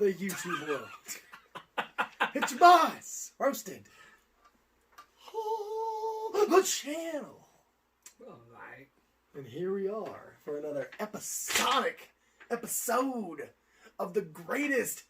the YouTube world. It's your boss, Roasted. Oh, the channel. All right. And here we are for another episode of the greatest.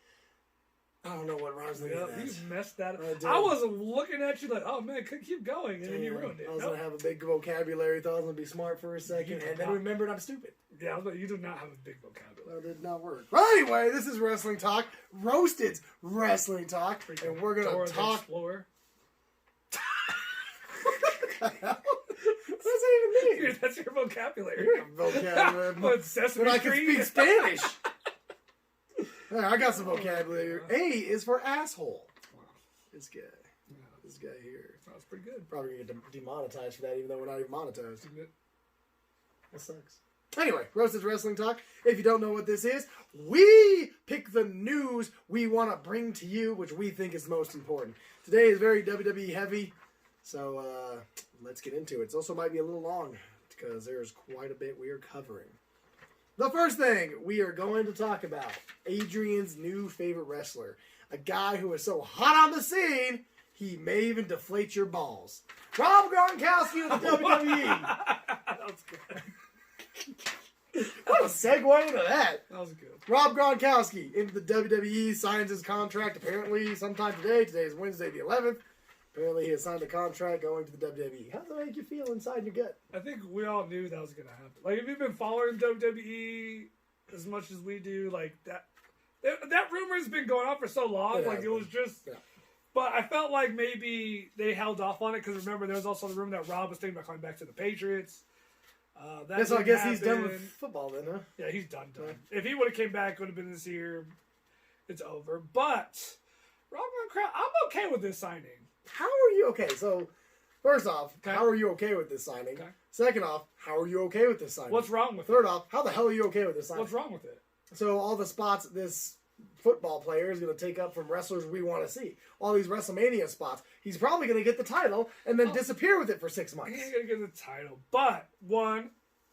I don't know what rhymes with that. You messed that up. I wasn't looking at you like, oh man, keep going, and then you ruined it. I was going to have a big vocabulary, thought I was going to be smart for a second, and then remembered I'm stupid. Yeah, but you do not have a big vocabulary. That did not work. Well, anyway, this is Wrestling Talk, Roasted's Wrestling Talk, and we're going to talk. Explorer. What does that even mean? That's your vocabulary. Vocabulary. Sesame But I can Street? speak Spanish. Yeah, I got some vocabulary. A is for asshole. Wow. This guy. This guy here. That's pretty good. Probably going to get demonetized for that, even though we're not even monetized. That sucks. Anyway, Roasted Wrestling Talk. If you don't know what this is, we pick the news we want to bring to you, which we think is most important. Today is very WWE heavy, so let's get into it. It also might be a little long, because there's quite a bit we are covering. The first thing we are going to talk about, Adrian's new favorite wrestler. A guy who is so hot on the scene, he may even deflate your balls. Rob Gronkowski of the WWE. That was good. What a segue into that. That was good. Rob Gronkowski into the WWE, signs his contract apparently sometime today. Today is Wednesday the 11th. Apparently he has signed a contract going to the WWE. How does that make you feel inside your gut? I think we all knew that was going to happen. Like, if you've been following WWE as much as we do, like, that rumor has been going on for so long. It was just... Yeah. But I felt like maybe they held off on it, because remember, there was also the rumor that Rob was thinking about coming back to the Patriots. So I guess he's done with football then, huh? Yeah, he's done. If he would have came back, it would have been this year. It's over. But Rob Gronkowski, I'm okay with this signing. How are you okay? So, first off, how are you okay with this signing? Okay. Second off, how are you okay with this signing? What's wrong with it? Third off, how the hell are you okay with this signing? What's wrong with it? So all the spots this football player is going to take up from wrestlers we want to see. All these WrestleMania spots. He's probably going to get the title and then disappear with it for 6 months. He ain't going to get the title. But, one,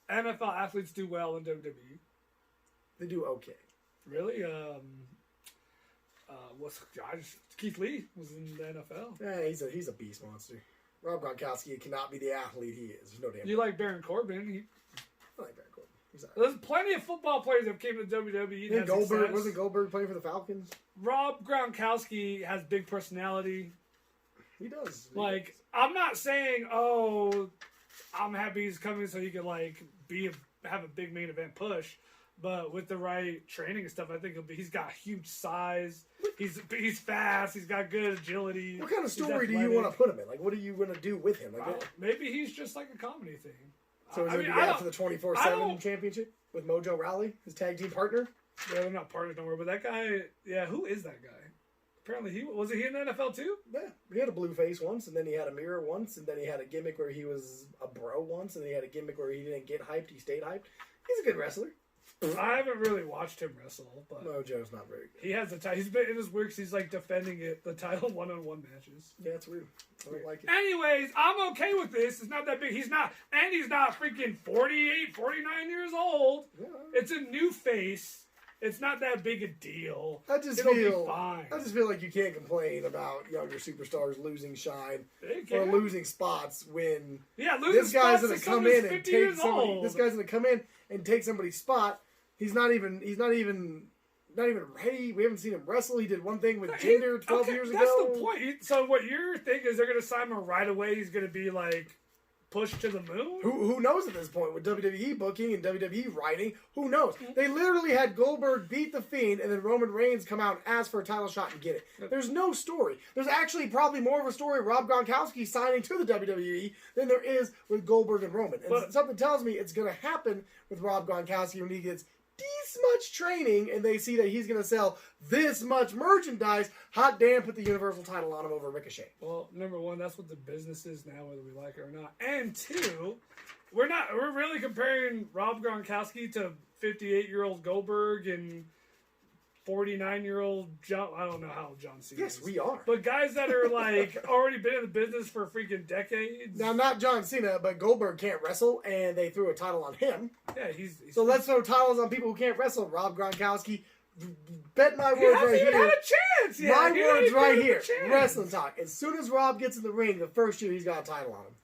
NFL athletes do well in WWE. They do okay. Really? Keith Lee was in the NFL. Yeah, he's a beast monster. Rob Gronkowski cannot be the athlete he is. There's no damn. You like Baron Corbin? I like Baron Corbin. There's plenty of football players that came to WWE. And wasn't Goldberg playing for the Falcons? Rob Gronkowski has big personality. He does. I'm not saying, I'm happy he's coming so he can have a big main event push. But with the right training and stuff, I think he's got huge size. He's fast. He's got good agility. What kind of story do you want to put him in? What are you going to do with him? Maybe he's just like a comedy thing. So is he going to be out for the 24/7 championship with Mojo Rawley, his tag team partner? Yeah, they're not partners no more. But that guy, who is that guy? Apparently was he in the NFL too? Yeah, he had a blue face once, and then he had a mirror once, and then he had a gimmick where he was a bro once, and then he had a gimmick where he didn't get hyped, he stayed hyped. He's a good wrestler. I haven't really watched him wrestle, but Mojo's not very good. He has the title. He's been in his works. He's defending the title one-on-one matches. Yeah, it's weird. I don't like it. Anyways, I'm okay with this. It's not that big. He's not freaking 48, 49 years old. Yeah. It's a new face. It's not that big a deal. It'll be fine. I just feel like you can't complain about younger superstars losing shine or losing spots when this guy's going to come in and take somebody. This guy's going to come in and take somebody's spot. He's not even ready. We haven't seen him wrestle. He did one thing with Jinder 12 years ago. That's the point. So what you're thinking is they're going to sign him right away. He's going to be pushed to the moon? Who knows at this point with WWE booking and WWE writing? Who knows? They literally had Goldberg beat The Fiend and then Roman Reigns come out and ask for a title shot and get it. There's no story. There's actually probably more of a story of Rob Gronkowski signing to the WWE than there is with Goldberg and Roman. And something tells me it's going to happen with Rob Gronkowski when he gets this much training and they see that he's going to sell this much merchandise. Hot damn, put the Universal title on him over Ricochet. Well, number one, that's what the business is now, whether we like it or not. And two, we're really comparing Rob Gronkowski to 58-year-old Goldberg and 49-year-old John. I don't know how old John Cena is. Yes, we are. But guys that are already been in the business for freaking decades. Now, not John Cena, but Goldberg can't wrestle, and they threw a title on him. Yeah, so let's throw titles on people who can't wrestle. Rob Gronkowski, Bet my He words hasn't right even here. had a chance yet. My He words ain't right given him a here. chance. Wrestling talk. As soon as Rob gets in the ring, the first year he's got a title on him.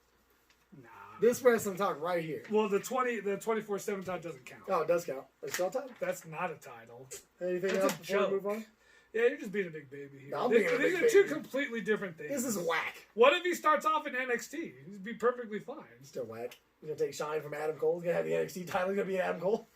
Nah. This wrestling talk right here. Well, the 24/7 title doesn't count. Oh, it does count. It's still a title. That's not a title. Anything That's else a before we joke. move on? Yeah, you're just being a big baby here. No, I'm These being a big are two baby. completely different things. This is whack. What if he starts off in NXT? He'd be perfectly fine. Still whack. He's gonna take shine from Adam Cole. He's gonna have the NXT title. He's gonna be Adam Cole.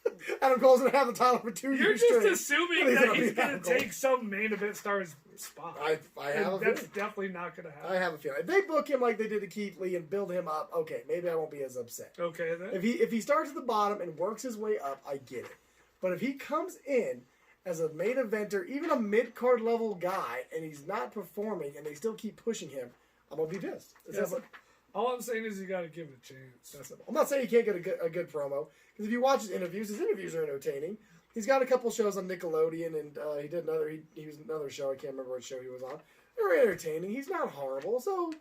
Adam Cole's gonna have the title for 2 You're years just straight. assuming He's that gonna he's be going Adam to Cole. take some main event star's spot. I have a That's feeling. definitely not going to happen. I have a feeling. If they book him like they did to Keith Lee and build him up, okay, maybe I won't be as upset. Okay, then. If he starts at the bottom and works his way up, I get it. But if he comes in as a main eventer, even a mid-card level guy, and he's not performing and they still keep pushing him, I'm gonna be pissed. It's Yeah, that simple. all I'm saying is you got to give it a chance. That's simple. I'm not saying he can't get a good promo, because if you watch his interviews are entertaining. He's got a couple shows on Nickelodeon, and he did another. He was another show. I can't remember what show he was on. They're entertaining. He's not horrible, so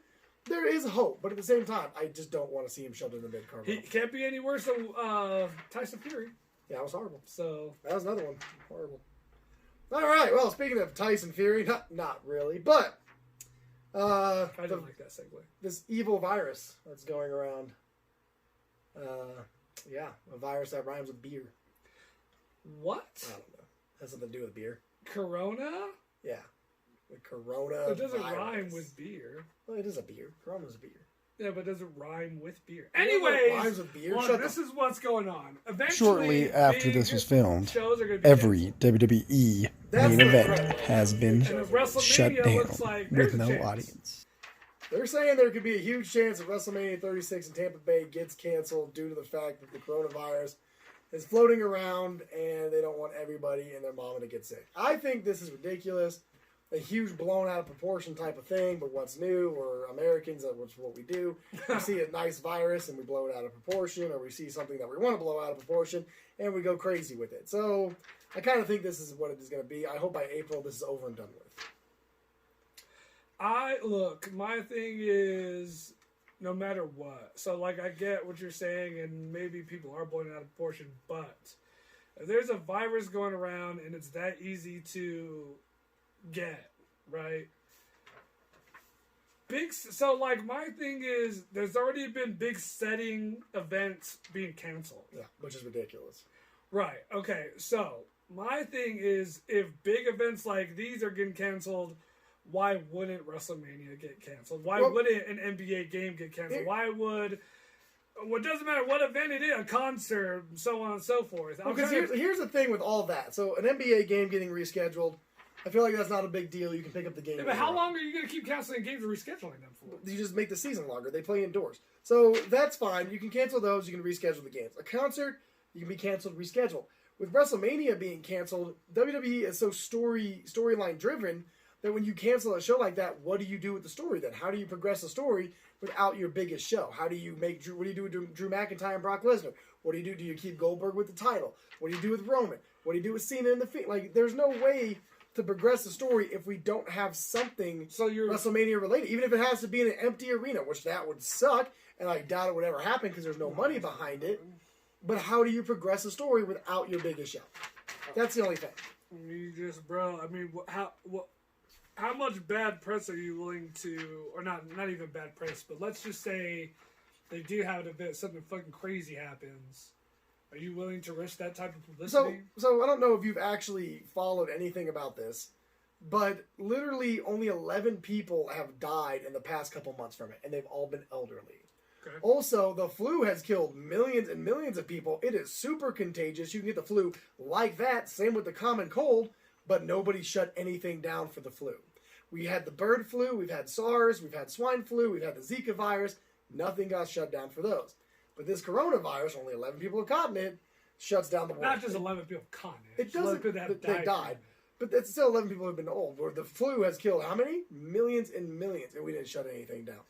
there is hope. But at the same time, I just don't want to see him shoved in the mid card. He can't be any worse than Tyson Fury. Yeah, it was horrible. So That was another one. Horrible. All right. Well, speaking of Tyson Fury, not really, but I didn't like that segue. this evil virus that's going around. Yeah, a virus that rhymes with beer. What? I don't know. Has something to do with beer. Corona? Yeah, the Corona. It doesn't virus. rhyme with beer. Well, it is a beer. Corona's a beer. Yeah, but it doesn't rhyme with beer. You know what Anyways, rhymes with beer? look, Shut this the- is what's going on. Eventually, Shortly after this was filmed, shows are gonna be every WWE That's main the event problem. has been And if WrestleMania shut down looks like there's with a no chance. audience. They're saying there could be a huge chance that WrestleMania 36 in Tampa Bay gets canceled due to the fact that the coronavirus is floating around and they don't want everybody and their mama to get sick. I think this is ridiculous. A huge blown out of proportion type of thing, but what's new? We're Americans, which is what we do. We see a nice virus and we blow it out of proportion, or we see something that we want to blow out of proportion and we go crazy with it. So I kind of think this is what it is going to be. I hope by April this is over and done with. My thing is, no matter what. So, like, I get what you're saying, and maybe people are blowing it out of proportion, but if there's a virus going around and it's that easy to get, right? So, like, my thing is, there's already been big setting events being canceled. Yeah, which is ridiculous. Right. Okay. So my thing is, if big events like these are getting canceled, why wouldn't WrestleMania get canceled? Why wouldn't an NBA game get canceled? Why would? Well, it doesn't matter what event it is, a concert, so on and so forth. Because here's the thing with all that. So an NBA game getting rescheduled, I feel like that's not a big deal. You can pick up the game. Yeah, but how long are you going to keep canceling games and rescheduling them for? You just make the season longer. They play indoors. So that's fine. You can cancel those. You can reschedule the games. A concert, you can be canceled, rescheduled. With WrestleMania being canceled, WWE is so storyline driven that when you cancel a show like that, what do you do with the story then? How do you progress the story without your biggest show? How do you make Drew? What do you do with Drew McIntyre and Brock Lesnar? What do you do? Do you keep Goldberg with the title? What do you do with Roman? What do you do with Cena in the Fiend? Like, there's no way to progress the story if we don't have something WrestleMania related, even if it has to be in an empty arena, which that would suck, and I doubt it would ever happen because there's no money behind it. But how do you progress the story without your biggest show? That's the only thing. How much bad press are you willing to, or not even bad press, but let's just say they do have an event, something fucking crazy happens. Are you willing to risk that type of publicity? So I don't know if you've actually followed anything about this, but literally only 11 people have died in the past couple months from it, and they've all been elderly. Okay. Also, the flu has killed millions and millions of people. It is super contagious. You can get the flu like that. Same with the common cold, but nobody shut anything down for the flu. We had the bird flu, we've had SARS, we've had swine flu, we've had the Zika virus. Nothing got shut down for those. But this coronavirus, only 11 people have caught it, shuts down the world. Not just 11 people caught it. It doesn't. They died. But it's still 11 people who have been old. Where the flu has killed how many? Millions and millions, and we didn't shut anything down.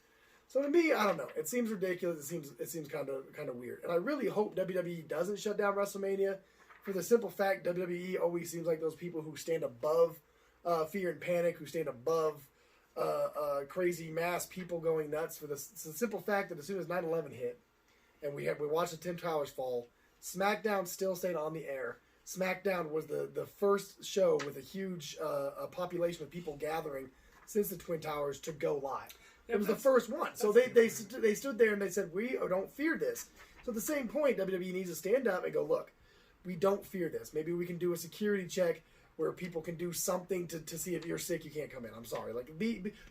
So to me, I don't know. It seems ridiculous. It seems kind of weird. And I really hope WWE doesn't shut down WrestleMania, for the simple fact WWE always seems like those people who stand above fear and panic, who stand above crazy mass people going nuts. For the simple fact that as soon as 9/11 hit, and we watched the Twin Towers fall, SmackDown still stayed on the air SmackDown was the first show with a huge a population of people gathering since the Twin Towers to go live. It was the first one. So they stood there and they said, we don't fear this. So at the same point, WWE needs to stand up and go, look, we don't fear this. Maybe we can do a security check where people can do something to see if you're sick, you can't come in. I'm sorry. Like,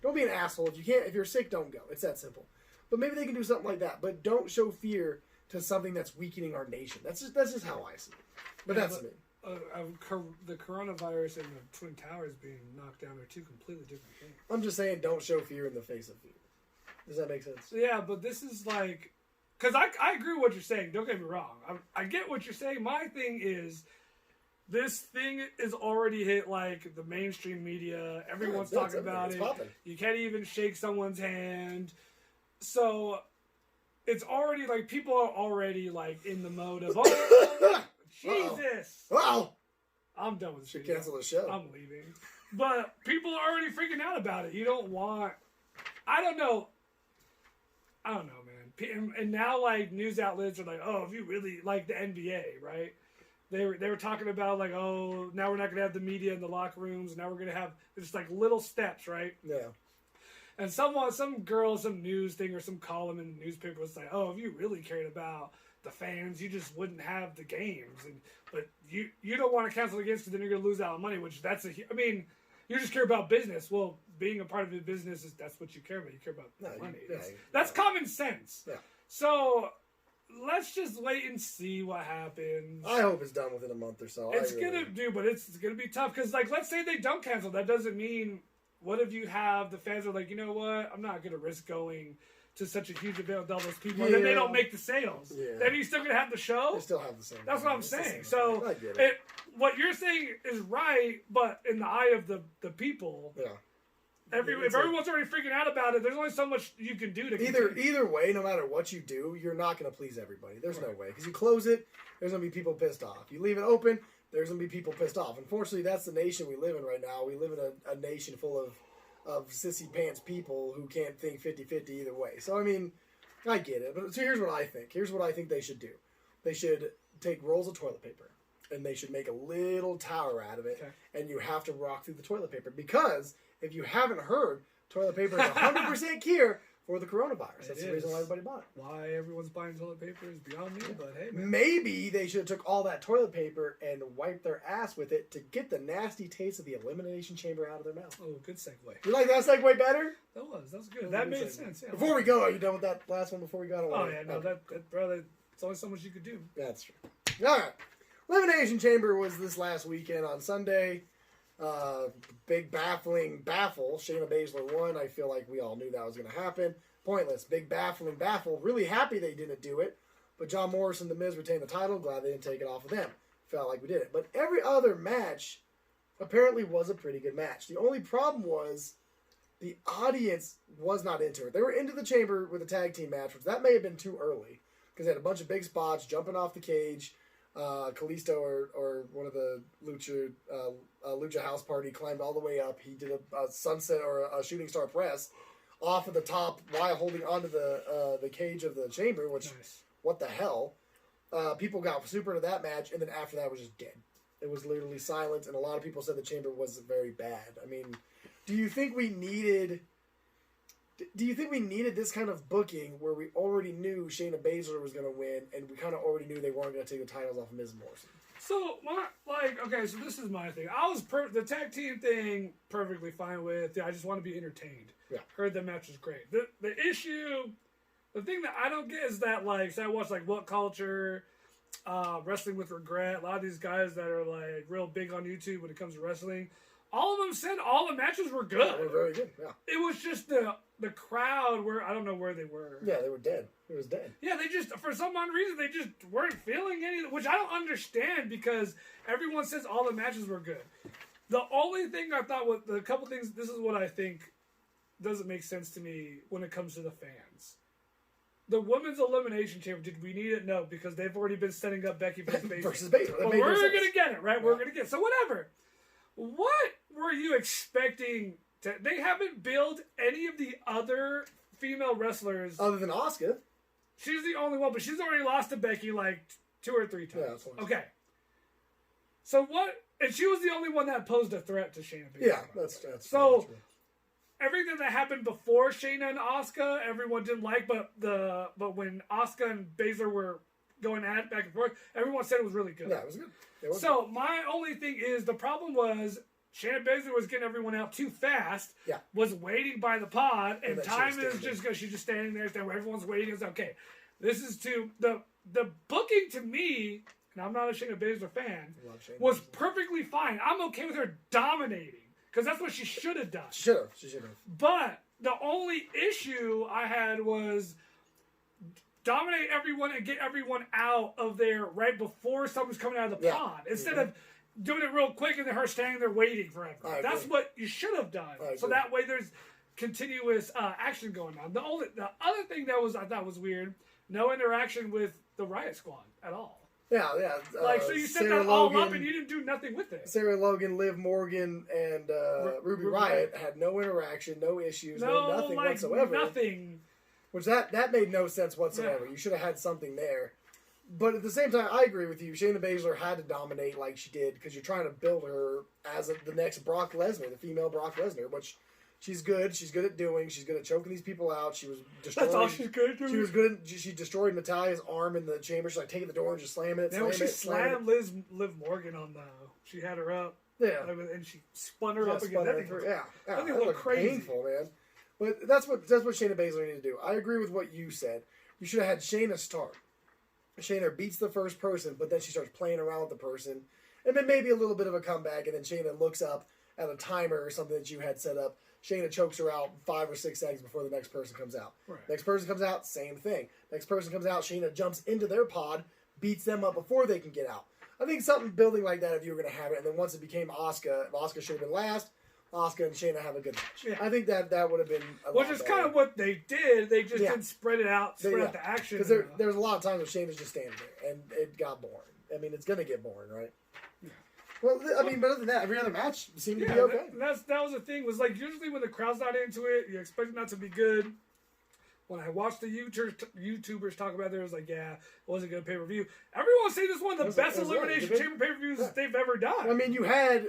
don't be an asshole. If you're sick, don't go. It's that simple. But maybe they can do something like that. But don't show fear to something that's weakening our nation. That's just how I see it. But that's me. The coronavirus and the Twin Towers being knocked down are two completely different things. I'm just saying, don't show fear in the face of fear. Does that make sense? Yeah, but this is like... Because I agree with what you're saying. Don't get me wrong. I get what you're saying. My thing is, this thing is already hit like the mainstream media. Everyone's talking about it. Popping. You can't even shake someone's hand. So it's already like people are already like in the mode of, oh, Jesus. Wow. I'm done with this. Should cancel the show. I'm leaving. But people are already freaking out about it. You don't want... I don't know, man. And now, like, news outlets are like, oh, if you really like the NBA, right? They were talking about, like, oh, now we're not going to have the media in the locker rooms. Now we're going to have just, like, little steps, right? Yeah. And some girl, some news thing or some column in the newspaper was like, oh, if you really cared about the fans, you just wouldn't have the games. But you don't want to cancel the games because then you're going to lose out on money, which you just care about business. Well, being a part of the business that's what you care about. You care about money. That's common sense. Yeah. So let's just wait and see what happens. I hope it's done within a month or so. It's gonna be tough because, like, let's say they don't cancel. That doesn't mean. What if you have the fans are like, you know what? I'm not gonna risk going to such a huge event with all those people, and then they don't make the sales. Yeah. Then you're still gonna have the show. They still have the same. That's what I'm saying. So I get it. What you're saying is right, but in the eye of the people, yeah. If everyone's already freaking out about it, there's only so much you can do to either way. No matter what you do, you're not going to please everybody. There's no way because you close it, there's going to be people pissed off. You leave it open, there's going to be people pissed off. Unfortunately, that's the nation we live in right now. We live in a nation full of sissy pants people who can't think 50-50 either way. So I mean, I get it. But so here's what I think. Here's what I think they should do. They should take rolls of toilet paper and they should make a little tower out of it, and you have to walk through the toilet paper because. If you haven't heard, toilet paper is 100% cure for the coronavirus. That's the reason why everybody bought it. Why everyone's buying toilet paper is beyond me, but hey, man. Maybe they should have took all that toilet paper and wiped their ass with it to get the nasty taste of the elimination chamber out of their mouth. Oh, good segue. You like that segue better? That was good. That made sense. Yeah. Before we go, are you done with that last one before we got away? Oh, yeah, no, that brother, it's only so much you could do. That's true. All right. Elimination Chamber was this last weekend on Sunday. Big baffling baffle. Shayna Baszler won. I feel like we all knew that was going to happen. Pointless. Big baffling baffle. Really happy they didn't do it. But John Morrison and The Miz retained the title. Glad they didn't take it off of them. Felt like we did it. But every other match apparently was a pretty good match. The only problem was the audience was not into it. They were into the chamber with a tag team match, which that may have been too early because they had a bunch of big spots, jumping off the cage. Kalisto or one of the Lucha House Party climbed all the way up. He did a sunset or a shooting star press off of the top while holding onto the cage of the chamber, which, what the hell? People got super into that match, and then after that it was just dead. It was literally silent, and a lot of people said the chamber was very bad. I mean, do you think we needed this kind of booking where we already knew Shayna Baszler was going to win, and we kind of already knew they weren't going to take the titles off of Ms. Morrison? So, so this is my thing. I was the tag team thing perfectly fine with. I just want to be entertained. Yeah. Heard the match was great. The thing that I don't get is that, like, so I watch, like, What Culture, Wrestling with Regret, a lot of these guys that are, like, real big on YouTube when it comes to wrestling. All of them said all the matches were good. Yeah, they were very good, yeah. It was just the crowd where I don't know where they were. Yeah, they were dead. It was dead. Yeah, they just, for some odd reason, they just weren't feeling any, which I don't understand because everyone says all the matches were good. The only thing I thought was, the couple things, this is what I think doesn't make sense to me when it comes to the fans. The women's elimination chamber, did we need it? No, because they've already been setting up Becky versus Bayley. But we're going to get it, right? Yeah. We're going to get it. So whatever. What were you expecting? They haven't billed any of the other female wrestlers. Other than Asuka. She's the only one, but she's already lost to Becky like 2 or 3 times. Yeah, okay. So what? And she was the only one that posed a threat to Shayna Baszler. Yeah, that's so. True. Everything that happened before Shayna and Asuka, everyone didn't like, but when Asuka and Baszler were going at it back and forth, everyone said it was really good. Yeah, it was good. So my only thing is the problem was Shayna Baszler was getting everyone out too fast. Yeah. Was waiting by the pod, and time is just because she's just standing there. Everyone's waiting. It's okay. This is the booking to me, and I'm not a Shayna Baszler fan, was perfectly fine. I'm okay with her dominating. Because that's what she should have done. She should have. But the only issue I had was dominate everyone and get everyone out of there right before someone's coming out of the pod. Instead of doing it real quick and then her standing there waiting forever. That's what you should have done. So that way there's continuous action going on. The other thing that I thought was weird, no interaction with the Riot Squad at all. Yeah. So you set that all up and you didn't do nothing with it. Sarah Logan, Liv Morgan, and Ruby Riott had no interaction, no issues, nothing whatsoever. Nothing. Which that made no sense whatsoever. Yeah. You should have had something there. But at the same time, I agree with you. Shayna Baszler had to dominate like she did because you're trying to build her as the next Brock Lesnar, the female Brock Lesnar, which she's good. She's good at doing. She's good at choking these people out. She was destroying. That's all she's good at doing. She was good. She destroyed Natalia's arm in the chamber. She's like taking the door and just slamming it. Then she slammed Liv Morgan on she had her up. Yeah. And she spun her up again. That thing looked crazy. Painful, man. But that's what Shayna Baszler needed to do. I agree with what you said. You should have had Shayna start. Shayna beats the first person, but then she starts playing around with the person. And then maybe a little bit of a comeback, and then Shayna looks up at a timer or something that you had set up. Shayna chokes her out 5 or 6 seconds before the next person comes out. Right. Next person comes out, same thing. Next person comes out, Shayna jumps into their pod, beats them up before they can get out. I think something building like that if you were going to have it. And then once it became Asuka, Asuka should have been last. Asuka and Shayna have a good match. Yeah. I think that would have been a lot is better. kind of what they did. They just didn't spread it out, out the action. Because there was a lot of times where Shayna's just standing there, and it got boring. I mean, it's going to get boring, right? Yeah. Well, I mean, but other than that, every other match seemed to be okay. That was the thing. Was like usually when the crowd's not into it, you expect it not to be good. When I watched the YouTubers talk about it, it was like, yeah, it wasn't a good pay-per-view. Everyone's saying this is one of the best Elimination Chamber pay-per-views they've ever done. Well, I mean, you had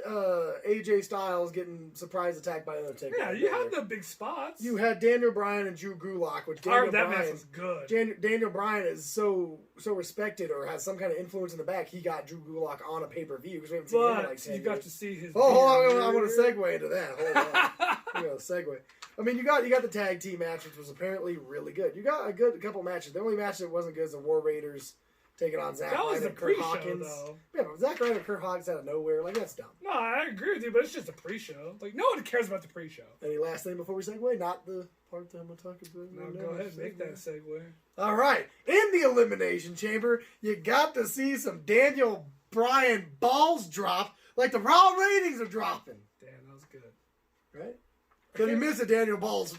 AJ Styles getting surprise attacked by Undertaker. Yeah, you had the big spots. You had Daniel Bryan and Drew Gulak, which Daniel Bryan was good. Daniel Bryan is so respected or has some kind of influence in the back. He got Drew Gulak on a pay-per-view because we haven't seen him in like 10 years. You got to see his. Oh, hold on, I want to segue into that. Hold on, I got to segue. I mean, you got the tag team match, which was apparently really good. You got a couple matches. The only match that wasn't good is the War Raiders taking on Zack Ryder and Kurt Hawkins. Though. Yeah, but Zack Ryder and Kurt Hawkins out of nowhere, like that's dumb. No, I agree with you, but it's just a pre-show. Like no one cares about the pre-show. Any last thing before we segue? Not the part that I'm going to talk about. No, go ahead, make that segue. All right, in the Elimination Chamber, you got to see some Daniel Bryan balls drop, like the Raw ratings are dropping. Damn, that was good. Right? Because he missed Daniel Bryan's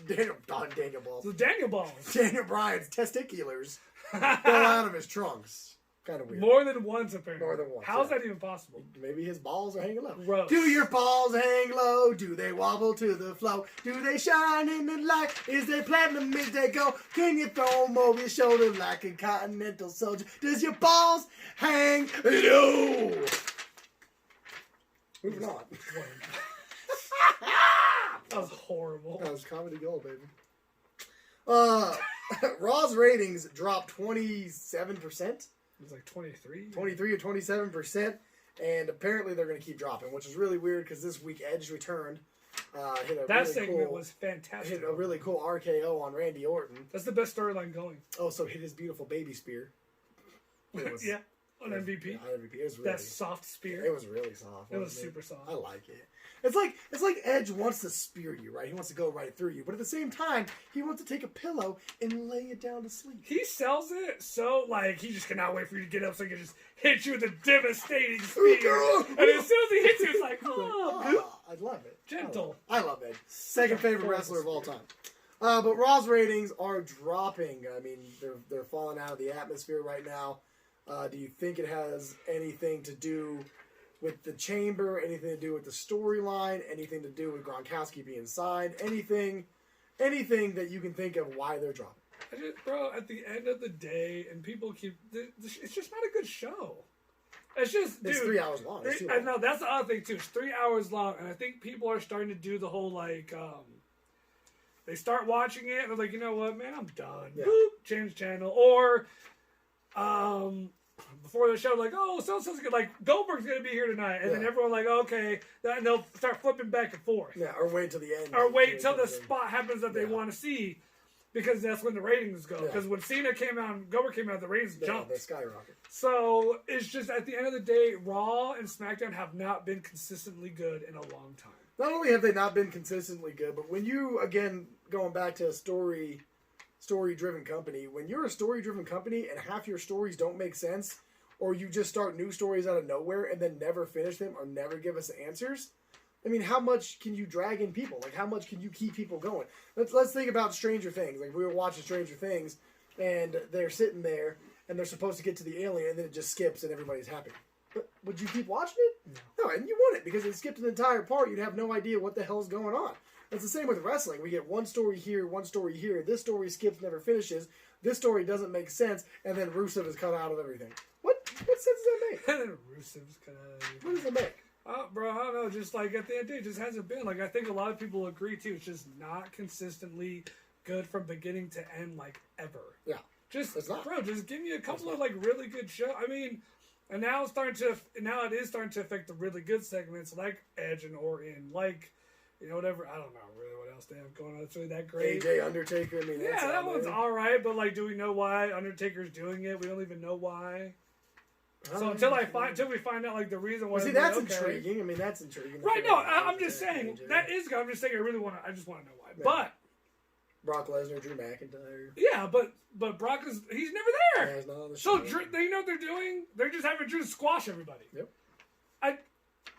testiculars fell out of his trunks. Kind of weird. More than once, apparently. More than once. How's that even possible? Maybe his balls are hanging low. Gross. Do your balls hang low? Do they wobble to the flow? Do they shine in the light? Is they platinum as they go? Can you throw them over your shoulder like a continental soldier? Does your balls hang low? Moving on. That was horrible. That was comedy gold, baby. Raw's ratings dropped 27%. It was like 23? 23 or 27%. And apparently they're going to keep dropping, which is really weird because this week Edge returned. That segment was fantastic. Hit a really cool RKO on Randy Orton. That's the best storyline going. Also hit his beautiful baby spear. Yeah, on MVP. Yeah, on MVP. It was really, that soft spear. It was really soft. It was super soft. I like it. It's like Edge wants to spear you, right? He wants to go right through you, but at the same time, he wants to take a pillow and lay it down to sleep. He sells it so like he just cannot wait for you to get up so he can just hit you with a devastating spear. And as soon as he hits you, it's like, oh, I love it. Gentle. I love Edge. Second favorite wrestler of all time. But Raw's ratings are dropping. I mean, they're falling out of the atmosphere right now. Do you think it has anything to do with the chamber, anything to do with the storyline, anything to do with Gronkowski being signed, anything that you can think of why they're dropping? Bro, at the end of the day, and people keep... It's just not a good show. It's just, dude. It's 3 hours long. I know, that's the other thing, too. It's 3 hours long, and I think people are starting to do the whole, like, they start watching it, and they're like, you know what, man, I'm done. Yeah. Boop, change channel. Or, before the show, like, oh, so-and-so's good. Like, Goldberg's going to be here tonight. And then everyone like, okay. And they'll start flipping back and forth. Yeah, or wait till the end. Or wait till the spot happens that they want to see. Because that's when the ratings go. Because when Cena came out and Goldberg came out, the ratings jumped. They skyrocket. So, it's just, at the end of the day, Raw and SmackDown have not been consistently good in a long time. Not only have they not been consistently good, but when you, again, going back to a story-driven company, when you're a story-driven company and half your stories don't make sense, or you just start new stories out of nowhere and then never finish them or never give us answers, I mean, how much can you drag in people? Like, how much can you keep people going? Let's think about Stranger Things. Like, we were watching Stranger Things, and they're sitting there, and they're supposed to get to the alien, and then it just skips, and everybody's happy. But would you keep watching it? No, and you wouldn't, because it skipped an entire part. You'd have no idea what the hell's going on. It's the same with wrestling. We get one story here, one story here. This story skips, never finishes. This story doesn't make sense, and then Rusev is cut out of everything. What sense does that make? Rusev's cut out of everything. What does it make? Oh, bro, I don't know. Just like at the end of the day, it just hasn't been. Like, I think a lot of people agree too. It's just not consistently good from beginning to end, like ever. Yeah, just it's not. Bro, just give me a couple of like really good shows. I mean, and now it is starting to affect the really good segments like Edge and Orton, like whatever. I don't know really what else they have going on. It's really that great. AJ Undertaker. I mean, yeah, that one's all right. But like, do we know why Undertaker's doing it? We don't even know why. So until we find out like the reason why. Well, see, that's intriguing. I mean, that's intriguing. Right? No, I'm just saying that is good. I'm just saying I just want to know why. Yeah. But Brock Lesnar, Drew McIntyre. Yeah, but Brock he's never there. Yeah, he's not on the show. show. So you know what they're doing? They're just having Drew squash everybody. Yep.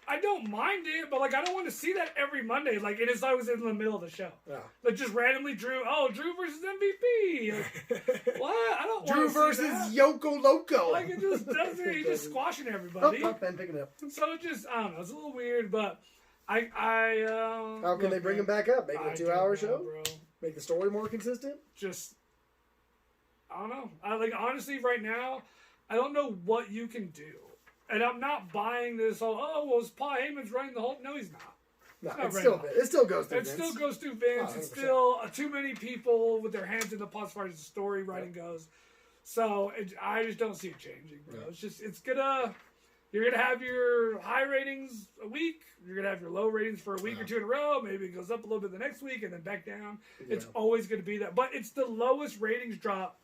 I don't mind it, but like I don't want to see that every Monday. Like it is always in the middle of the show. Yeah. Like just randomly Drew versus MVP. Like, what? I don't. Drew versus Yoko Loco. Like it just doesn't. He's just squashing everybody. Oh, Ben picking it up. So it just I don't know. It's a little weird, but I how can they bring him back up? Make it a 2-hour show? Bro. Make the story more consistent? Just I don't know. Honestly right now, I don't know what you can do. And I'm not buying this whole, well, Paul Heyman's running the whole... No, he's not. No, it still goes through Vince. It still goes through Vince. Oh, it's still too many people with their hands in the pot as far as the story writing goes. So I just don't see it changing, bro. Yeah. You're going to have your high ratings a week. You're going to have your low ratings for a week or two in a row. Maybe it goes up a little bit the next week and then back down. Yeah. It's always going to be that. But it's the lowest ratings drop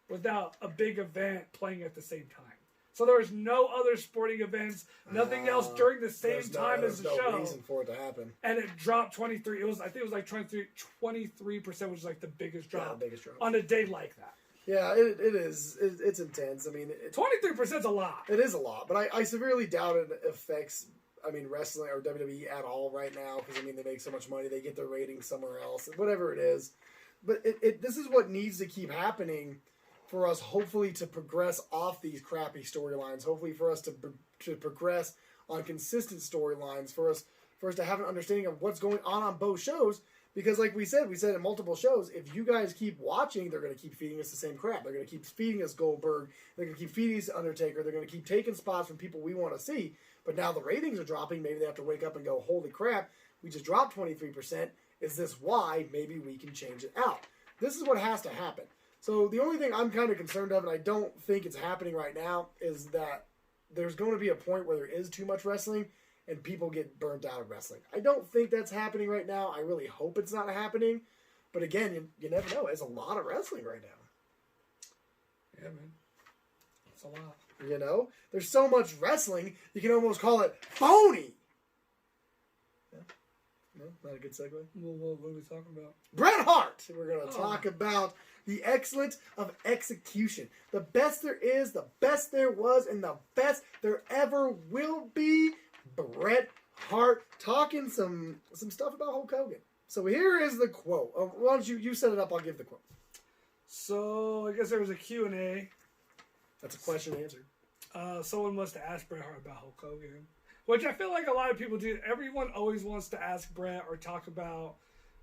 without a big event playing at the same time. So there was no other sporting events, nothing else during the same time as the show. There's no reason for it to happen. And it dropped 23. I think it was like 23%, which is like the biggest drop. Yeah, the biggest drop. On a day like that. Yeah, it is. It's intense. I mean, 23% is a lot. It is a lot, but I severely doubt it affects, wrestling or WWE at all right now because, they make so much money. They get their ratings somewhere else, whatever it is. But this is what needs to keep happening for us, hopefully, to progress off these crappy storylines. Hopefully, for us to progress on consistent storylines. For us to have an understanding of what's going on both shows. Because, like we said in multiple shows, if you guys keep watching, they're going to keep feeding us the same crap. They're going to keep feeding us Goldberg. They're going to keep feeding us Undertaker. They're going to keep taking spots from people we want to see. But now the ratings are dropping. Maybe they have to wake up and go, "Holy crap! We just dropped 23%. Is this why? Maybe we can change it out." This is what has to happen. So the only thing I'm kind of concerned of, and I don't think it's happening right now, is that there's going to be a point where there is too much wrestling and people get burnt out of wrestling. I don't think that's happening right now. I really hope it's not happening. But again, you never know. There's a lot of wrestling right now. Yeah, man. It's a lot. There's so much wrestling, you can almost call it phony. Yeah. No, not a good segue. Well, what are we talking about? Bret Hart. We're going to talk about the excellence of execution. The best there is, the best there was, and the best there ever will be. Bret Hart talking some stuff about Hulk Hogan. So here is the quote. Why don't you set it up? I'll give the quote. So I guess there was a Q&A. That's a question answered. Someone must have asked Bret Hart about Hulk Hogan. Which I feel like a lot of people do. Everyone always wants to ask Bret or talk about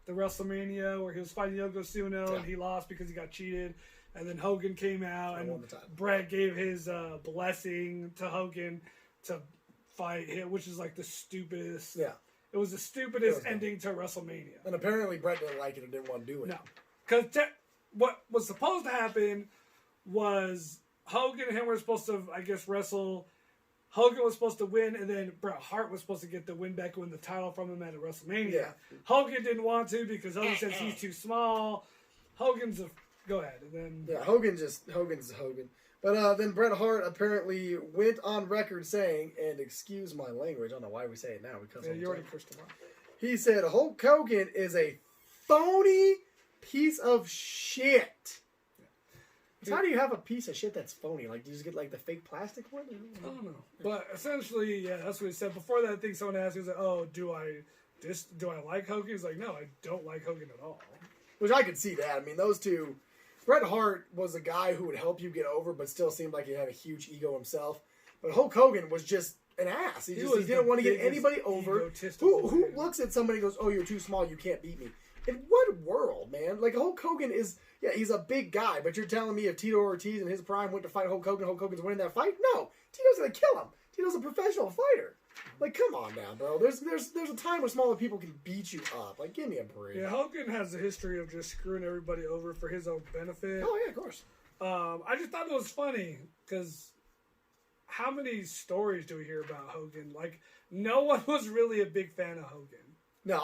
the WrestleMania where he was fighting Yokozuna and he lost because he got cheated. and then Hogan came out, and Bret gave his blessing to Hogan to fight him, which is like the stupidest. Yeah. It was the stupidest ending to WrestleMania. And apparently Bret didn't like it and didn't want to do it. No. Because what was supposed to happen was Hogan and him were supposed to, I guess, wrestle. Hogan was supposed to win, and then Bret Hart was supposed to get the win back and win the title from him at WrestleMania. Yeah. Hogan didn't want to because Hogan says he's too small. Hogan's a... Go ahead. And then... Yeah, Hogan's Hogan. But then Bret Hart apparently went on record saying, and excuse my language, I don't know why we say it now. Because you already cursed him out. He said, Hulk Hogan is a phony piece of shit. So how do you have a piece of shit that's phony? Like, do you just get, like, the fake plastic one? I don't know. But essentially, yeah, that's what he said. Before that, I think someone asked, he was like, oh, do I like Hogan? He's like, no, I don't like Hogan at all. Which I could see that. I mean, those two... Bret Hart was a guy who would help you get over, but still seemed like he had a huge ego himself. But Hulk Hogan was just an ass. He didn't want to get anybody over. Who looks at somebody and goes, oh, you're too small, you can't beat me. In what world, man? Like, Hulk Hogan is, yeah, he's a big guy, but you're telling me if Tito Ortiz in his prime went to fight Hulk Hogan's winning that fight? No. Tito's going to kill him. Tito's a professional fighter. Like, come on now, bro. There's a time where smaller people can beat you up. Like, give me a break. Yeah, Hogan has a history of just screwing everybody over for his own benefit. Oh, yeah, of course. I just thought it was funny, because how many stories do we hear about Hogan? Like, no one was really a big fan of Hogan. No,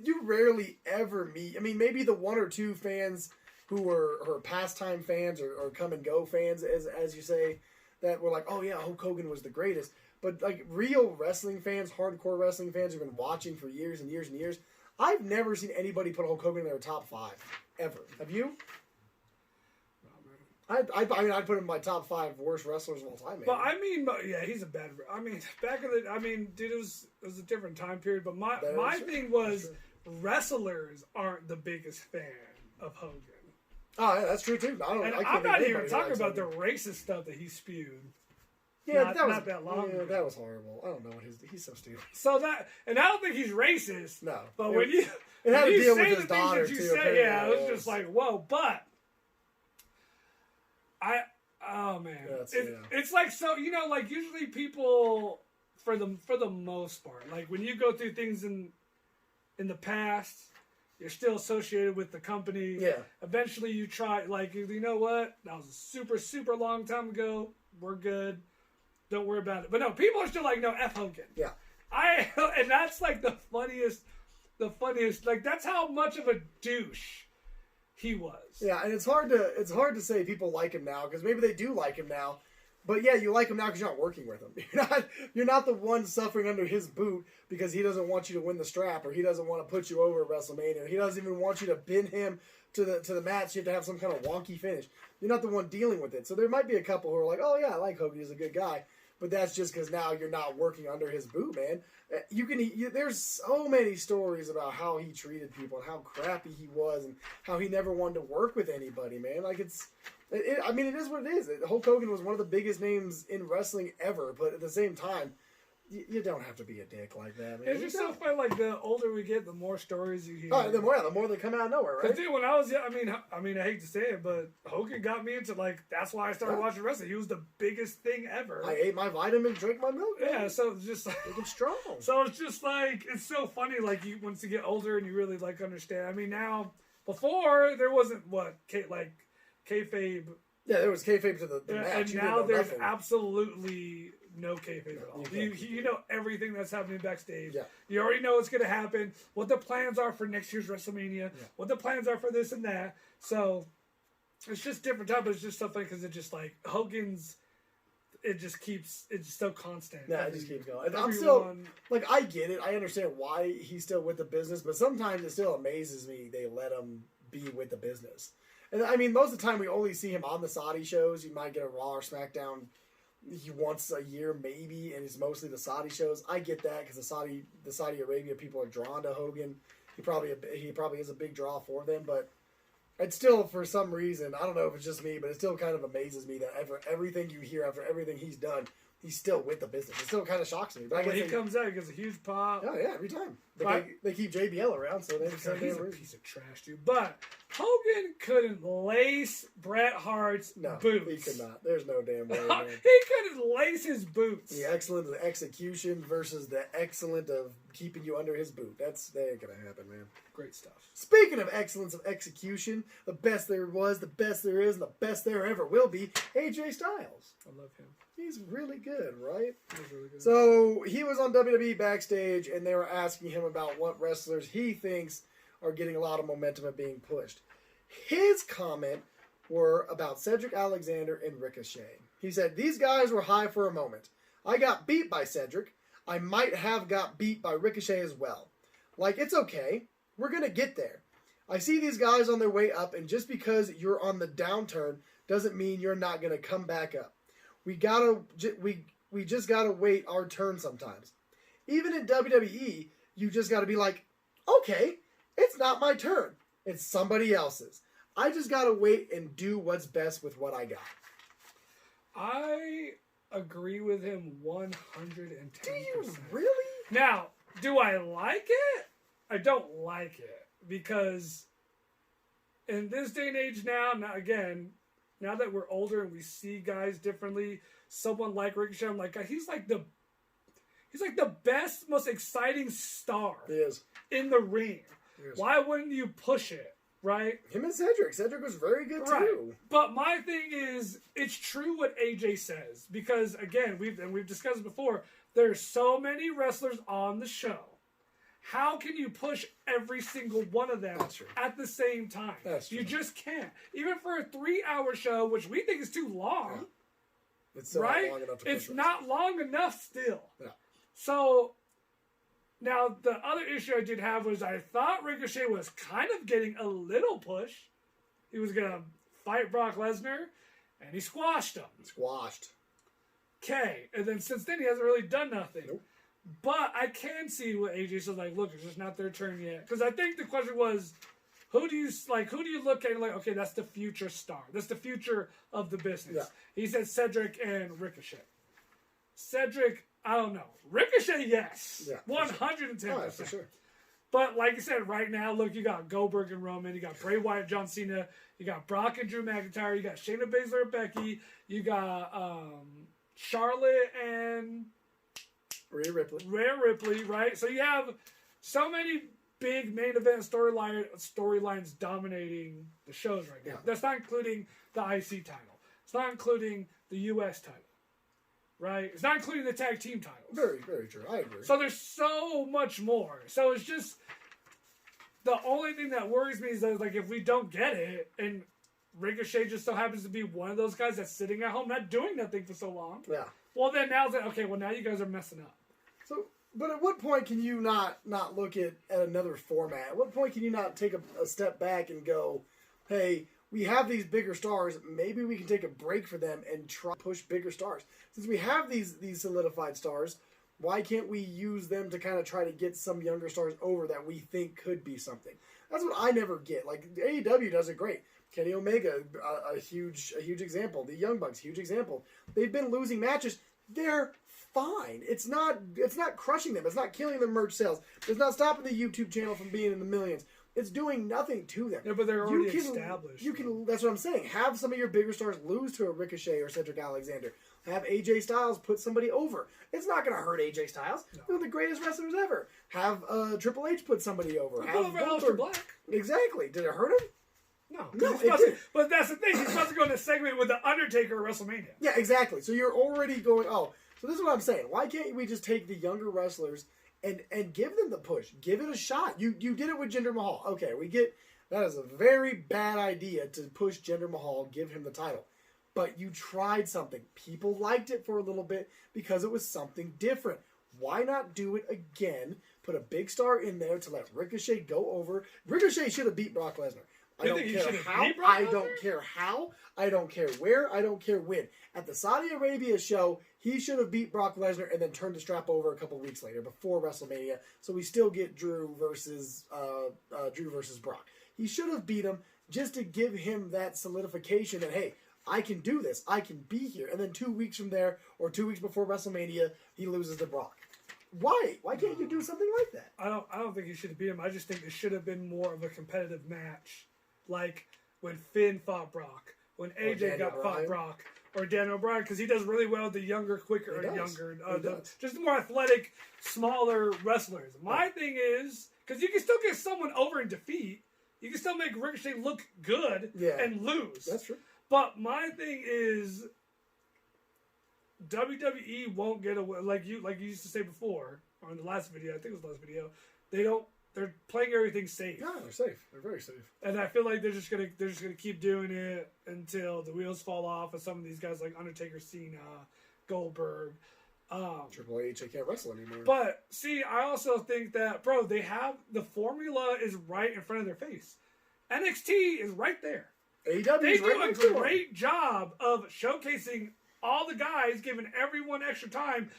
you rarely ever meet, I mean, maybe the one or two fans who are pastime fans or come and go fans, as you say, that were like, oh yeah, Hulk Hogan was the greatest. But like real wrestling fans, hardcore wrestling fans who've been watching for years and years and years, I've never seen anybody put Hulk Hogan in their top 5 ever. Have you? I mean, I'd put him in my top 5 worst wrestlers of all time. But I mean, yeah, he's a bad. I mean, back in the, I mean, dude, it was a different time period. But my thing was wrestlers aren't the biggest fan of Hogan. Oh, yeah, that's true too. I'm not even talking about the racist stuff that he spewed. Yeah, not that long ago. That was horrible. I don't know. He's so stupid. So and I don't think he's racist. No. But when you had to deal with his daughter too. Yeah, it was just like, whoa. But oh man, it's like, so, you know, like usually people for the most part, like when you go through things in the past, you're still associated with the company. Yeah. Eventually you try, like, you know what? That was a super, super long time ago. We're good. Don't worry about it. But no, people are still like, no, F Hogan. Yeah. And that's like the funniest, like, that's how much of a douche he was. Yeah, and it's hard to say people like him now, because maybe they do like him now. But yeah, you like him now because you're not working with him. You're not the one suffering under his boot because he doesn't want you to win the strap, or he doesn't want to put you over at WrestleMania, or he doesn't even want you to pin him to the mat. So you have to have some kind of wonky finish. You're not the one dealing with it. So there might be a couple who are like, oh yeah, I like Hogan, he's a good guy. But that's just because now you're not working under his boot, man. There's so many stories about how he treated people and how crappy he was and how he never wanted to work with anybody, man. Like, it is what it is. Hulk Hogan was one of the biggest names in wrestling ever, but at the same time, you don't have to be a dick like that, man. It's just so fun. Like, the older we get, the more stories you hear. Oh, the more they come out of nowhere, right? Because, dude, when I was young, I mean, I hate to say it, but Hogan got me into, like, that's why I started watching wrestling. He was the biggest thing ever. I ate my vitamins, drank my milk. Yeah, so it's just like, make him strong. So it's just like, it's so funny. Like, once you get older and you really like understand. I mean, now, before there wasn't kayfabe. Yeah, there was kayfabe to the match. And now there's absolutely no kayfabe at all. You know everything that's happening backstage. Yeah. You already know what's going to happen, what the plans are for next year's WrestleMania, what the plans are for this and that. So it's just different time, but it's just so funny because it's just like Hogan's, it's just so constant. Yeah, it just keeps going. I'm still, like, I get it. I understand why he's still with the business, but sometimes it still amazes me they let him be with the business. And I mean, most of the time we only see him on the Saudi shows. You might get a Raw or SmackDown once a year, maybe, and it's mostly the Saudi shows. I get that because the Saudi Arabia people are drawn to Hogan. He probably is a big draw for them, but it's still, for some reason, I don't know if it's just me, but it still kind of amazes me that everything you hear after everything he's done, he's still with the business. It still kind of shocks me. But when he comes out, he gets a huge pop. Oh yeah, every time. But they keep JBL around, so they he's a piece of trash, dude. But Hogan couldn't lace Bret Hart's boots. He could not. There's no damn way, man. He couldn't lace his boots. The excellence of execution versus the excellence of keeping you under his boot. That ain't gonna happen, man. Great stuff. Speaking of excellence of execution, the best there was, the best there is, and the best there ever will be, AJ Styles. I love him. He's really good, right? He's really good. So he was on WWE backstage, and they were asking him about what wrestlers he thinks are getting a lot of momentum and being pushed. His comment were about Cedric Alexander and Ricochet. He said, "These guys were high for a moment. I got beat by Cedric. I might have got beat by Ricochet as well. Like, it's okay. We're going to get there. I see these guys on their way up, and just because you're on the downturn doesn't mean you're not going to come back up. We just gotta wait our turn sometimes. Even in WWE, you just gotta be like, okay, it's not my turn. It's somebody else's. I just gotta wait and do what's best with what I got." I agree with him 110%. Do you really? Now, do I like it? I don't like it. Because in this day and age now that we're older and we see guys differently, someone like Ricochet, I'm like, he's like the best, most exciting star in the ring. Why wouldn't you push it, right? Him and Cedric. Cedric was very good too. But my thing is, it's true what AJ says, because again, we've discussed before, there's so many wrestlers on the show. How can you push every single one of them at the same time? You just can't. Even for a 3-hour show, which we think is too long, it's still not long enough to push it's not long enough still. Yeah. So, now the other issue I did have was I thought Ricochet was kind of getting a little push. He was going to fight Brock Lesnar, and he squashed him. Okay, and then since then he hasn't really done nothing. Nope. But I can see what AJ said. Like, look, it's just not their turn yet. Because I think the question was, who do you look at? And like, okay, that's the future star. That's the future of the business. Yeah. He said Cedric and Ricochet. Cedric, I don't know. Ricochet, yes, 110%. Oh, yeah, for sure. But like I said, right now, look, you got Goldberg and Roman, you got Bray Wyatt, John Cena, you got Brock and Drew McIntyre, you got Shayna Baszler and Becky, you got Charlotte and Rhea Ripley, right? So you have so many big main event storylines dominating the shows right now. Yeah. That's not including the IC title. It's not including the US title, right? It's not including the tag team titles. Very, very true. I agree. So there's so much more. So it's just the only thing that worries me is that, like, if we don't get it, and Ricochet just so happens to be one of those guys that's sitting at home not doing nothing for so long. Yeah. Well, then now it's like, okay, well, now you guys are messing up. So, but at what point can you not look at another format? At what point can you not take a step back and go, hey, we have these bigger stars. Maybe we can take a break for them and try to push bigger stars. Since we have these solidified stars, why can't we use them to kind of try to get some younger stars over that we think could be something? That's what I never get. Like, AEW does it great. Kenny Omega, a huge example. The Young Bucks, huge example. They've been losing matches. They're fine. It's not crushing them. It's not killing their merch sales. It's not stopping the YouTube channel from being in the millions. It's doing nothing to them. Yeah, but they're already established. That's what I'm saying. Have some of your bigger stars lose to a Ricochet or Cedric Alexander. Have AJ Styles put somebody over. It's not going to hurt AJ Styles. No. They're the greatest wrestlers ever. Have Triple H put somebody over. Have Aleister Black. Exactly. Did it hurt him? No, but that's the thing. He's supposed to go in a segment with the Undertaker at WrestleMania. Yeah, exactly. So you're already going, so this is what I'm saying. Why can't we just take the younger wrestlers and give them the push? Give it a shot. You did it with Jinder Mahal. Okay, we get that is a very bad idea to push Jinder Mahal, give him the title. But you tried something. People liked it for a little bit because it was something different. Why not do it again? Put a big star in there to let Ricochet go over. Ricochet should have beat Brock Lesnar. I don't care how. I don't care how. I don't care where. I don't care when. At the Saudi Arabia show, he should have beat Brock Lesnar and then turned the strap over a couple weeks later before WrestleMania, so we still get Drew versus Brock. He should have beat him just to give him that solidification that, hey, I can do this. I can be here. And then 2 weeks from there, or 2 weeks before WrestleMania, he loses to Brock. Why? Why can't you do something like that? I don't think he should have beat him. I just think it should have been more of a competitive match, like when Finn fought Brock, when AJ fought Brock, or Daniel Bryan, because he does really well with the younger, quicker, just the more athletic, smaller wrestlers. My thing is, because you can still get someone over in defeat, you can still make Ricochet look good and lose. That's true. But my thing is, WWE won't get away like you used to say before, or in the last video. I think it was the last video. They're playing everything safe. Yeah, they're safe. They're very safe. And I feel like they're just gonna keep doing it until the wheels fall off of some of these guys like Undertaker, Cena, Goldberg, Triple H. They can't wrestle anymore. But see, I also think that they have the formula is right in front of their face. NXT is right there. AEW they is do right a great job of showcasing all the guys, giving everyone extra time.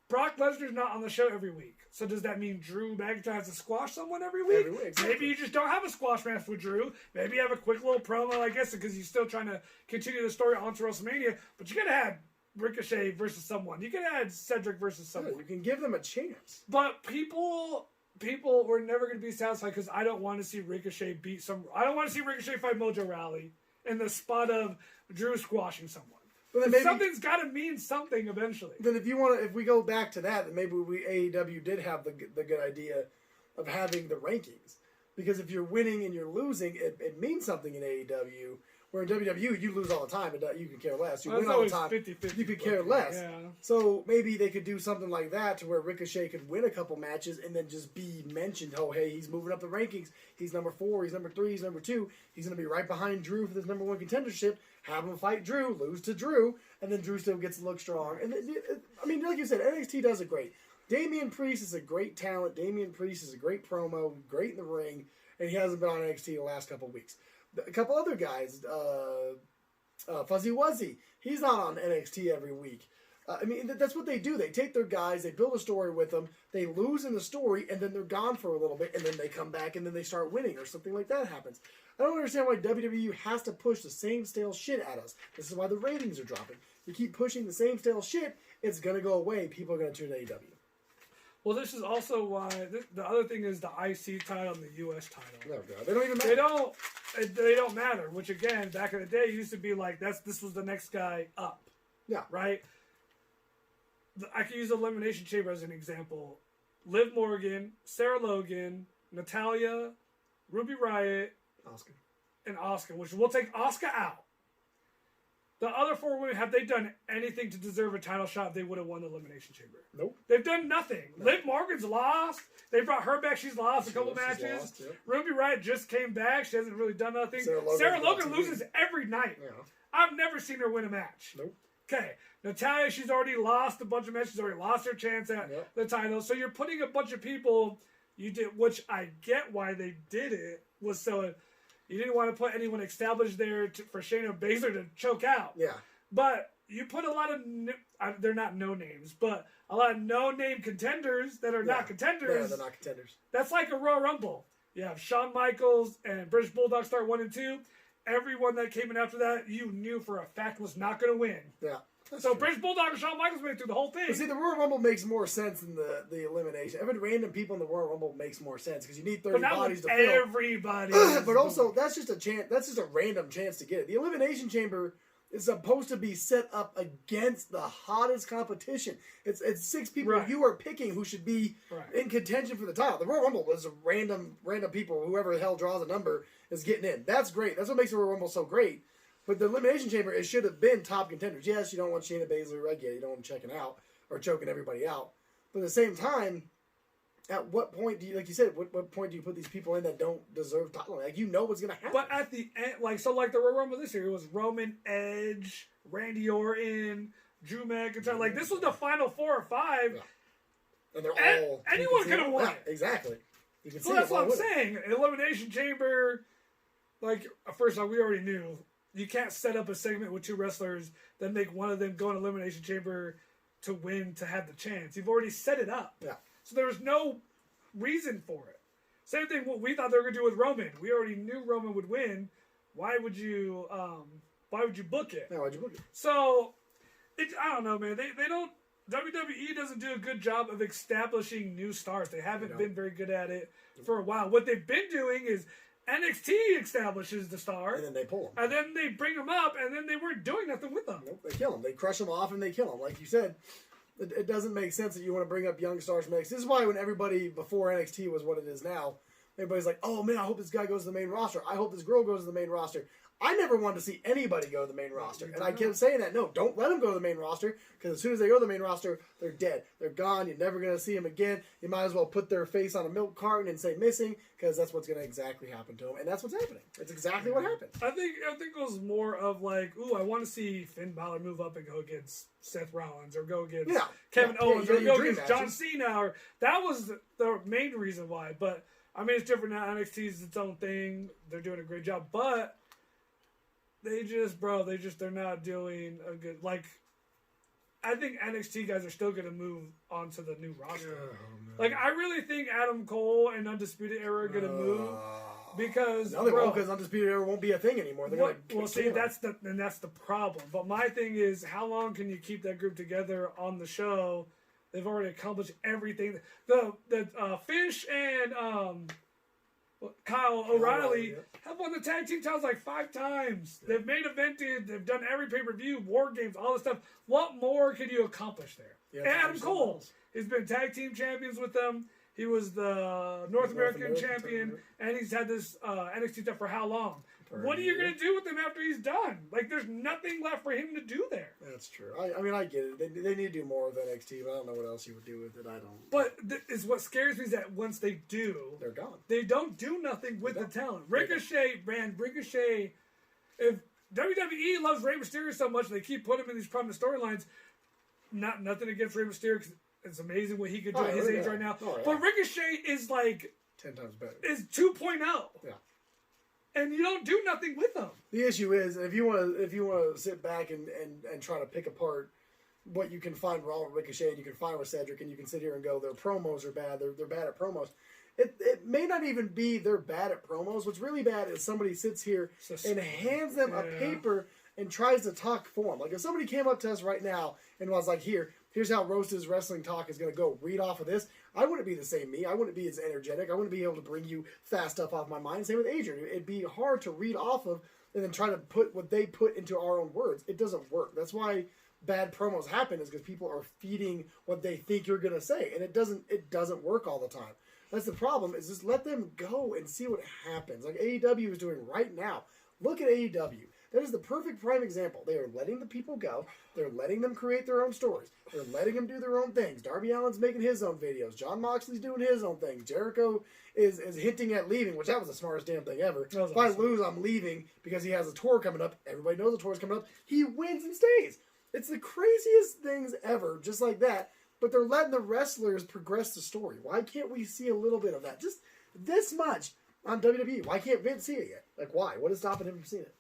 Brock Lesnar's not on the show every week. So does that mean Drew McIntyre has to squash someone every week? Exactly. Maybe you just don't have a squash match with Drew. Maybe you have a quick little promo, I guess, because you're still trying to continue the story onto WrestleMania. But you gotta have Ricochet versus someone. You can add Cedric versus someone. Yeah, you can give them a chance. But people were never going to be satisfied because I don't want to see Ricochet I don't want to see Ricochet fight Mojo Rawley in the spot of Drew squashing someone. But then something's got to mean something eventually. Then if we go back to that, then maybe AEW did have the good idea of having the rankings, because if you're winning and you're losing, it means something in AEW. Where in WWE, you lose all the time, and you can care less. You win all the time, 50-50 you could care less. Yeah. So maybe they could do something like that to where Ricochet could win a couple matches and then just be mentioned, oh, hey, he's moving up the rankings. He's number 4, he's number 3, he's number 2. He's going to be right behind Drew for this number 1 contendership. Have him fight Drew, lose to Drew, and then Drew still gets to look strong. And I mean, like you said, NXT does it great. Damian Priest is a great talent. Damian Priest is a great promo, great in the ring, and he hasn't been on NXT the last couple of weeks. A couple other guys, Fuzzy Wuzzy, he's not on NXT every week. I mean, that's what they do. They take their guys, they build a story with them, they lose in the story, and then they're gone for a little bit, and then they come back, and then they start winning, or something like that happens. I don't understand why WWE has to push the same stale shit at us. This is why the ratings are dropping. You keep pushing the same stale shit, it's going to go away. People are going to tune to AEW. Well, this is also why the other thing is the IC title and the US title. Oh God, they don't even matter. They don't matter. Which again, back in the day, used to be like this was the next guy up. Yeah. Right. I can use Elimination Chamber as an example. Liv Morgan, Sarah Logan, Natalya, Ruby Riott, and Asuka. Which we'll take Asuka out. The other 4 women, have they done anything to deserve a title shot? They would have won the Elimination Chamber. Nope. They've done nothing. No. Liv Morgan's lost. They brought her back. She's lost a couple matches. Lost, yep. Ruby Riott just came back. She hasn't really done nothing. Sarah Logan loses every night. Yeah. I've never seen her win a match. Nope. Okay. Natalya, she's already lost a bunch of matches. She's already lost her chance at the title. So you're putting a bunch of people, which I get why they did it, was so... You didn't want to put anyone established there for Shayna Baszler to choke out. Yeah. But you put a lot of... they're not no-names, but a lot of no-name contenders that are not contenders. Yeah, they're not contenders. That's like a Royal Rumble. You have Shawn Michaels and British Bulldog start 1 and 2. Everyone that came in after that, you knew for a fact was not going to win. Yeah. So British Bulldog and Shawn Michaels went through the whole thing. But see, the Royal Rumble makes more sense than the elimination. Every random people in the Royal Rumble makes more sense because you need 30 bodies to fill. Everybody. But also, that's just a chance. That's just a random chance to get it. The Elimination Chamber is supposed to be set up against the hottest competition. It's 6 people you are picking who should be in contention for the title. The Royal Rumble was a random people. Whoever the hell draws a number is getting in. That's great. That's what makes the Royal Rumble so great. But the Elimination Chamber, it should have been top contenders. Yes, you don't want Shayna Baszler. I get it. You don't want them checking out or choking everybody out. But at the same time, at what point do you, like you said, what point do you put these people in that don't deserve title? Like, you know what's going to happen. But at the end, like the Royal Rumble this year, it was Roman, Edge, Randy Orton, Drew McIntyre. Like, this was the final 4 or 5. Yeah. And they're all... Anyone could have won. Yeah, exactly. You can so that's what I'm saying. Elimination Chamber, like, first off, we already knew. You can't set up a segment with 2 wrestlers, then make one of them go in Elimination Chamber to win to have the chance. You've already set it up. Yeah. So there was no reason for it. Same thing what we thought they were going to do with Roman. We already knew Roman would win. Why would you book it? Yeah, why'd you book it? So, I don't know, man. They don't... WWE doesn't do a good job of establishing new stars. They haven't been very good at it for a while. What they've been doing is NXT establishes the star. And then they pull them. And then they bring them up, and then they weren't doing nothing with them. Nope, they kill them. They crush them off, and they kill them. Like you said, it doesn't make sense that you want to bring up young stars from NXT. This is why when everybody, before NXT was what it is now, everybody's like, oh, man, I hope this guy goes to the main roster. I hope this girl goes to the main roster. I never wanted to see anybody go to the main roster. And I kept saying that. No, don't let them go to the main roster, because as soon as they go to the main roster, they're dead. They're gone. You're never going to see them again. You might as well put their face on a milk carton and say missing, because that's what's going to exactly happen to them. And that's what's happening. It's exactly what happened. I think it was more of like, ooh, I want to see Finn Balor move up and go against Seth Rollins, or go against Kevin Owens, or go against John Cena. Or that was the main reason why. But, I mean, it's different now. NXT is its own thing. They're doing a great job. But they're not doing a good, like, I think NXT guys are still going to move on to the new roster. Like, I really think Adam Cole and Undisputed Era are going to move, because no, they won't, because Undisputed Era won't be a thing anymore. That's the problem. But my thing is, how long can you keep that group together on the show? They've already accomplished everything. The Fish and Kyle O'Reilly have won the tag team titles like 5 times. They've main evented. They've done every pay-per-view, war games, all this stuff. What more could you accomplish there? And Adam Cole has been tag team champions with them. He was the North American champion, and he's had this NXT stuff for how long? What are you going to do with him after he's done? Like, there's nothing left for him to do there. That's true. I mean, I get it. They need to do more with NXT, but I don't know what else you would do with it. I don't. But is what scares me is that once they do, they're gone. They don't do nothing with the talent. Ricochet. If WWE loves Rey Mysterio so much, they keep putting him in these prominent storylines. Nothing against Rey Mysterio, because it's amazing what he could do at his age right now. But Ricochet is like 10 times better. Is 2.0. Yeah. And you don't do nothing with them. The issue is, if you want to sit back and try to pick apart what you can find wrong with Ricochet, and you can find with Cedric, and you can sit here and go, their promos are bad. They're bad at promos. It may not even be they're bad at promos. What's really bad is somebody sits here and hands them a paper and tries to talk for them. Like, if somebody came up to us right now and was like, here's how Roasted's Wrestling Talk is going to go. Read off of this. I wouldn't be the same me. I wouldn't be as energetic. I wouldn't be able to bring you fast stuff off my mind. Same with Adrian. It'd be hard to read off of and then try to put what they put into our own words. It doesn't work. That's why bad promos happen, is because people are feeding what they think you're going to say. And it doesn't work all the time. That's the problem, is just let them go and see what happens. Like AEW is doing right now. Look at AEW. That is the perfect prime example. They are letting the people go. They're letting them create their own stories. They're letting them do their own things. Darby Allin's making his own videos. John Moxley's doing his own thing. Jericho is hinting at leaving, which that was the smartest damn thing ever. If I lose, I'm leaving, because he has a tour coming up. Everybody knows the tour's coming up. He wins and stays. It's the craziest things ever, just like that. But they're letting the wrestlers progress the story. Why can't we see a little bit of that? Just this much on WWE. Why can't Vince see it yet? Like, why? What is stopping him from seeing it?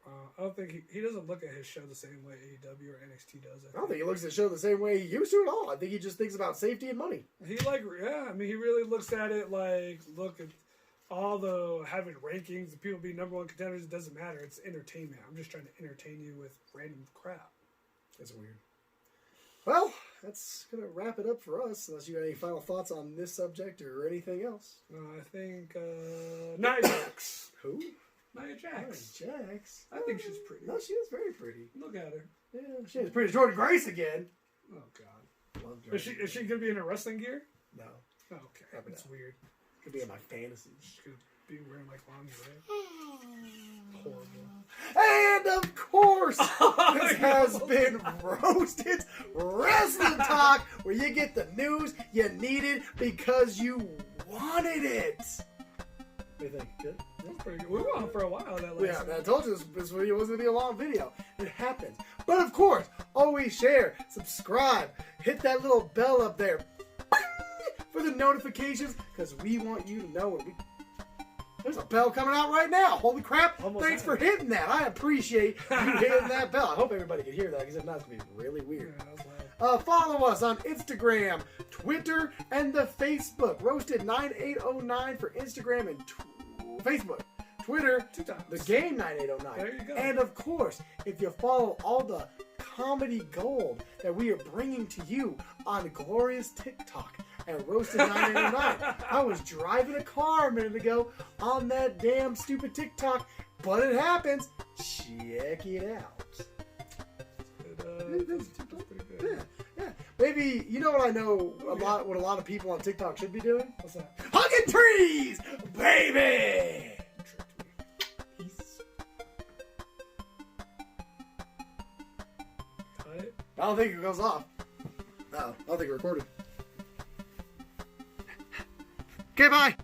I don't think he doesn't look at his show the same way AEW or NXT does. I don't think he looks at the show the same way he used to at all. I think he just thinks about safety and money. He he really looks at it like, look at all the having rankings and people being number one contenders. It doesn't matter. It's entertainment. I'm just trying to entertain you with random crap. That's weird. Well, that's going to wrap it up for us, unless you have any final thoughts on this subject or anything else. I think Nia Jax. Who? Nia Jax. Nia Jax. I think she's pretty. No, she is very pretty. Look at her. Yeah, she is pretty. Jordan Grace again. Oh, God. Love Jordan. Is she going to be in her wrestling gear? No. Oh, okay. Probably That's not. weird. Could be in my fantasies. She could be wearing like lingerie. Horrible. And of course, this has been Roasted Wrestling Talk, where you get the news you needed because you wanted it. What do you think? Good? That's pretty good. We were on for a while. I told you this video wasn't going to be a long video. It happens. But of course, always share, subscribe, hit that little bell up there for the notifications, because we want you to know when we... There's a bell coming out right now. Holy crap. Thanks for hitting that. I appreciate you hitting that bell. I hope everybody can hear that, because if not, it's going to be really weird. Follow us on Instagram, Twitter, and the Facebook. Roasted9809 for Instagram and Facebook. Twitter, 2 times. The Game 9809. There you go. And of course, if you follow all the comedy gold that we are bringing to you on Glorious TikTok at Roasted 909. I was driving a car a minute ago on that damn stupid TikTok, but it happens. Check it out. That's pretty good. Yeah. Maybe, you know what I know what a lot of people on TikTok should be doing? What's that? Hugging trees, baby! Peace. Cut it. I don't think it goes off. No, I don't think it recorded. Okay, bye.